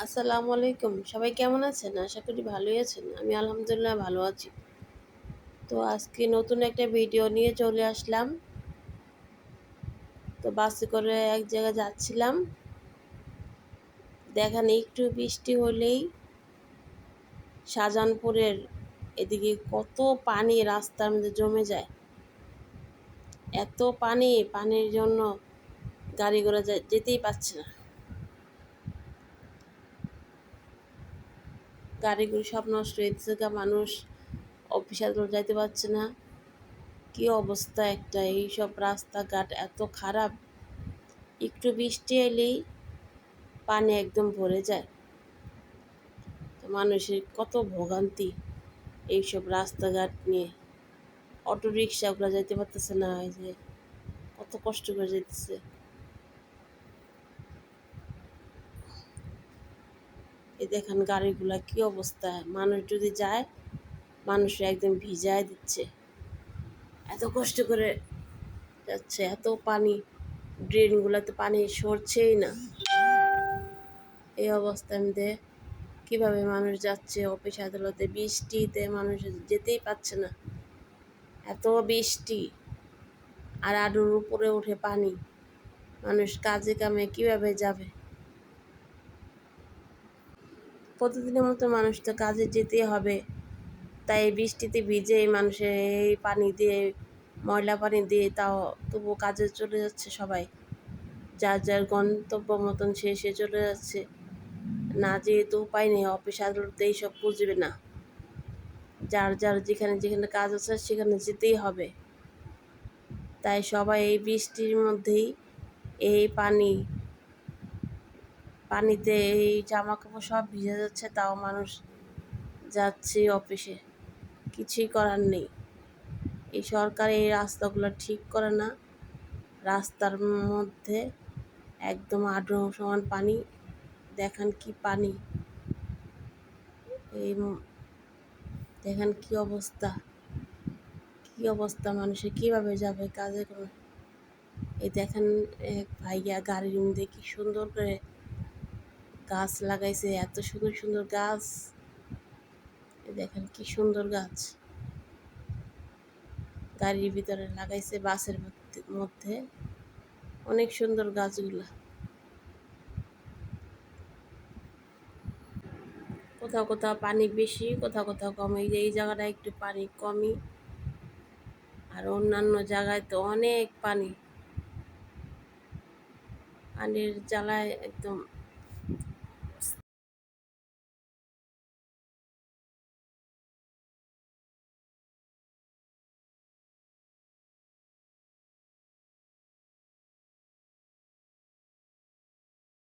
আসসালামু আলাইকুম। সবাই কেমন আছেন? আশা করি ভালোই আছেন। আমি আলহামদুলিল্লাহ ভালো আছি। তো আজকে নতুন একটা ভিডিও নিয়ে চলে আসলাম। তো বাসে করে এক জায়গায় যাচ্ছিলাম। দেখেন একটু বৃষ্টি হলেই শাহজাহানপুরের এদিকে কত পানি রাস্তার মধ্যে জমে যায়। এত পানি, পানির জন্য গাড়ি ঘোড়া যেতেই পারছে না। গাড়িগুলো সব নষ্ট হয়ে গেছে, মানুষ অফিস আদালত যাইতে পারছে না। কি অবস্থা একটা, এইসব রাস্তাঘাট এত খারাপ। একটু বৃষ্টি এলেই পানি একদম ভরে যায়। তো মানুষের কত ভোগান্তি এইসব রাস্তাঘাট নিয়ে। অটো রিক্সাগুলো যাইতে পারতেছে না, এই যে কত কষ্ট করে যেতেছে। এই দেখেন গাড়িগুলা কি অবস্থা, মানুষ যদি যায় মানুষ একদম ভিজায় দিচ্ছে, এত কষ্ট করে যাচ্ছে। এত পানি, ড্রেনগুলোতে পানি সরছেই না। এই অবস্থার মধ্যে কিভাবে মানুষ যাচ্ছে অফিস আদালতে? বৃষ্টিতে মানুষ যেতেই পারছে না, এত বৃষ্টি আর আডুর উপরে উঠে পানি। মানুষ কাজে কামে কিভাবে যাবে? প্রতিদিনের মতো মানুষ তো কাজে যেতেই হবে, তাই বৃষ্টিতে ভিজে মানুষের এই পানি দিয়ে, ময়লা পানি দিয়ে তাও তবু কাজে চলে যাচ্ছে সবাই। যার যার গন্তব্য মতন সে চলে যাচ্ছে। না যেহেতু উপায় নেই, অফিস আদালতে এইসব বুঝবে না। যার যার যেখানে যেখানে কাজ আছে সেখানে যেতেই হবে। তাই সবাই এই বৃষ্টির মধ্যেই, এই পানিতে এই জামা কাপড় সব ভিজে যাচ্ছে, তাও মানুষ যাচ্ছে অফিসে। কিছুই করার নেই। এই সরকার এই রাস্তাগুলো ঠিক করে না। রাস্তার মধ্যে একদম আঁটু সমান পানি। দেখেন কি পানি, এই দেখেন কি অবস্থা, কি অবস্থা, মানুষের কিভাবে যাবে কাজে করে? এই দেখেন এক ভাইয়া গাড়ির মধ্যে কি সুন্দর করে গাছ লাগাইছে, এত সুন্দর সুন্দর গাছ। দেখেন কি সুন্দর গাছ গাড়ির ভিতরে লাগাইছে, বাসের মধ্যে। অনেক সুন্দর গাছগুলা। কোথাও কোথাও পানি বেশি, কোথাও কোথাও কম। এই যে এই জায়গাটা একটু পানি কমই, আর অন্যান্য জায়গায় তো অনেক পানি। পানির জ্বালায় একদম